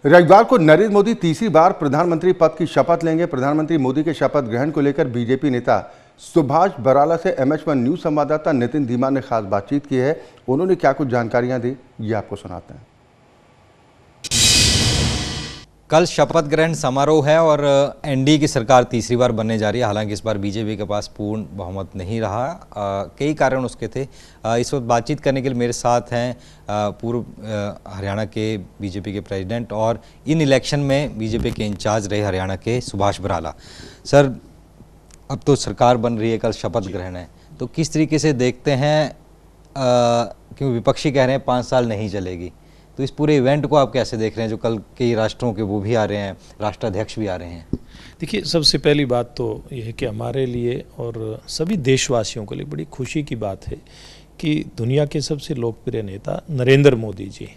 रविवार को नरेंद्र मोदी तीसरी बार प्रधानमंत्री पद की शपथ लेंगे। प्रधानमंत्री मोदी के शपथ ग्रहण को लेकर बीजेपी नेता सुभाष बराला से MH1 न्यूज संवाददाता नितिन धीमान ने खास बातचीत की है। उन्होंने क्या कुछ जानकारियां दी, ये आपको सुनाते हैं। कल शपथ ग्रहण समारोह है और एनडीए की सरकार तीसरी बार बनने जा रही है। हालांकि इस बार बीजेपी के पास पूर्ण बहुमत नहीं रहा। कई कारण उसके थे। इस वक्त बातचीत करने के लिए मेरे साथ हैं पूर्व हरियाणा के बीजेपी के प्रेसिडेंट और इन इलेक्शन में बीजेपी के इंचार्ज रहे हरियाणा के सुभाष बराला। सर, अब तो सरकार बन रही है, कल शपथ ग्रहण है, तो किस तरीके से देखते हैं, क्योंकि विपक्षी कह रहे हैं 5 साल नहीं चलेगी, तो इस पूरे इवेंट को आप कैसे देख रहे हैं, जो कल कई राष्ट्रों के वो भी आ रहे हैं, राष्ट्राध्यक्ष भी आ रहे हैं? देखिए, सबसे पहली बात तो यह है कि हमारे लिए और सभी देशवासियों के लिए बड़ी खुशी की बात है कि दुनिया के सबसे लोकप्रिय नेता नरेंद्र मोदी जी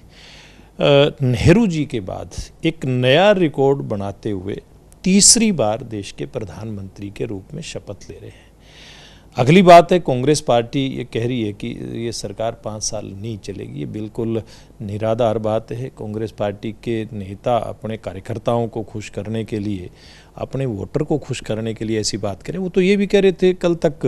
नेहरू जी के बाद एक नया रिकॉर्ड बनाते हुए तीसरी बार देश के प्रधानमंत्री के रूप में शपथ ले रहे हैं। अगली बात है, कांग्रेस पार्टी ये कह रही है कि ये सरकार 5 साल नहीं चलेगी। ये बिल्कुल निराधार बात है। कांग्रेस पार्टी के नेता अपने कार्यकर्ताओं को खुश करने के लिए, अपने वोटर को खुश करने के लिए ऐसी बात करें। वो तो ये भी कह रहे थे, कल तक,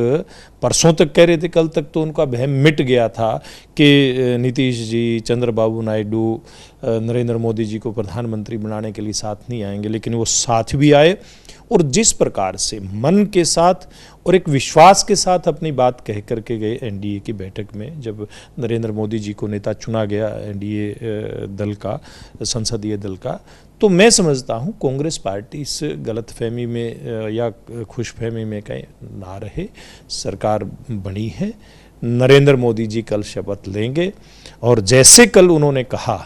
परसों तक कह रहे थे, कल तक तो उनका वहम मिट गया था कि नीतीश जी, चंद्रबाबू नायडू नरेंद्र मोदी जी को प्रधानमंत्री बनाने के लिए साथ नहीं आएंगे, लेकिन वो साथ भी आए और जिस प्रकार से मन के साथ और एक विश्वास के साथ अपनी बात कह करके गए एनडीए की बैठक में, जब नरेंद्र मोदी जी को नेता चुना गया एनडीए दल का, संसदीय दल का, तो मैं समझता हूं कांग्रेस पार्टी इस गलतफहमी में या खुशफहमी में कहीं ना रहे। सरकार बनी है, नरेंद्र मोदी जी कल शपथ लेंगे और जैसे कल उन्होंने कहा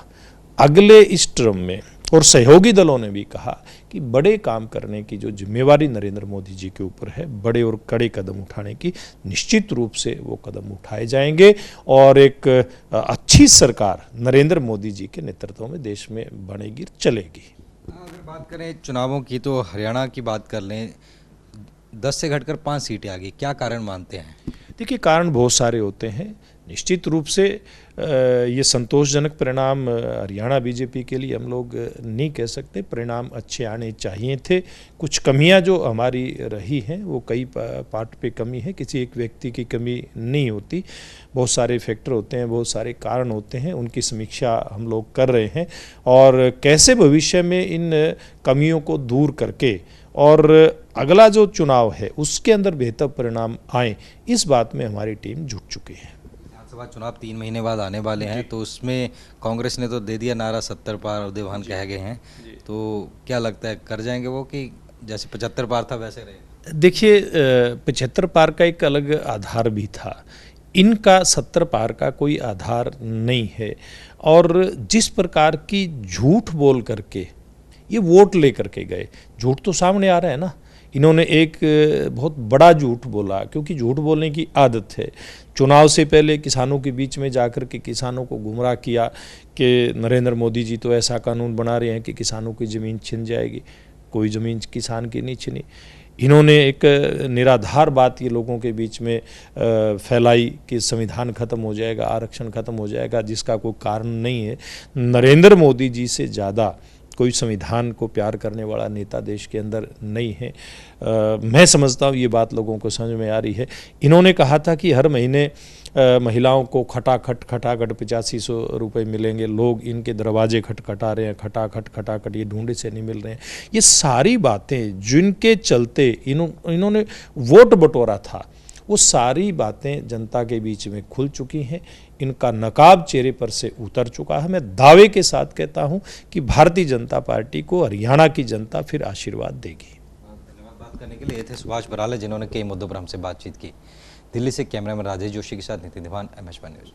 अगले इस टर्म में, और सहयोगी दलों ने भी कहा कि बड़े काम करने की जो जिम्मेवारी नरेंद्र मोदी जी के ऊपर है, बड़े और कड़े कदम उठाने की, निश्चित रूप से वो कदम उठाए जाएंगे और एक अच्छी सरकार नरेंद्र मोदी जी के नेतृत्व में देश में बनेगी, चलेगी। अगर बात करें चुनावों की, तो हरियाणा की बात कर लें, 10 से घटकर 5 सीटें आ गई, क्या कारण मानते हैं? देखिए, कारण बहुत सारे होते हैं। निश्चित रूप से ये संतोषजनक परिणाम हरियाणा बीजेपी के लिए हम लोग नहीं कह सकते। परिणाम अच्छे आने चाहिए थे। कुछ कमियां जो हमारी रही हैं वो कई पार्ट पे कमी है, किसी एक व्यक्ति की कमी नहीं होती। बहुत सारे फैक्टर होते हैं, बहुत सारे कारण होते हैं, उनकी समीक्षा हम लोग कर रहे हैं और कैसे भविष्य में इन कमियों को दूर करके और अगला जो चुनाव है उसके अंदर बेहतर परिणाम आए, इस बात में हमारी टीम जुट चुकी है। विधानसभा चुनाव 3 महीने बाद आने वाले हैं, तो उसमें कांग्रेस ने तो दे दिया नारा 70 पार उदयभान कह गए हैं, तो क्या लगता है कर जाएंगे वो, कि जैसे 75 पार था वैसे रहे? देखिए, 75 पार का एक अलग आधार भी था, इनका 70 पार का कोई आधार नहीं है। और जिस प्रकार की झूठ बोल करके ये वोट लेकर के गए, झूठ तो सामने आ रहा है ना। इन्होंने एक बहुत बड़ा झूठ बोला, क्योंकि झूठ बोलने की आदत है। चुनाव से पहले किसानों के बीच में जाकर के किसानों को गुमराह किया कि नरेंद्र मोदी जी तो ऐसा कानून बना रहे हैं कि किसानों की ज़मीन छिन जाएगी। कोई ज़मीन किसान की नहीं छिनी। इन्होंने एक निराधार बात ये लोगों के बीच में फैलाई कि संविधान खत्म हो जाएगा, आरक्षण खत्म हो जाएगा, जिसका कोई कारण नहीं है। नरेंद्र मोदी जी से ज़्यादा कोई संविधान को प्यार करने वाला नेता देश के अंदर नहीं है। मैं समझता हूँ ये बात लोगों को समझ में आ रही है। इन्होंने कहा था कि हर महीने महिलाओं को खटाखट 8500 रुपये मिलेंगे। लोग इनके दरवाजे खटखटा रहे हैं, खटाखट, ये ढूंढे से नहीं मिल रहे हैं। ये सारी बातें जिनके चलते इन्होंने वोट बटोरा था, वो सारी बातें जनता के बीच में खुल चुकी हैं। इनका नकाब चेहरे पर से उतर चुका है। मैं दावे के साथ कहता हूं कि भारतीय जनता पार्टी को हरियाणा की जनता फिर आशीर्वाद देगी। धन्यवाद। बात करने के लिए ये थे सुभाष बराला, जिन्होंने कई मुद्दों पर हमसे बातचीत की। दिल्ली से कैमरामैन राजेश जोशी के साथ नितिन धीमान, MH1 न्यूज़।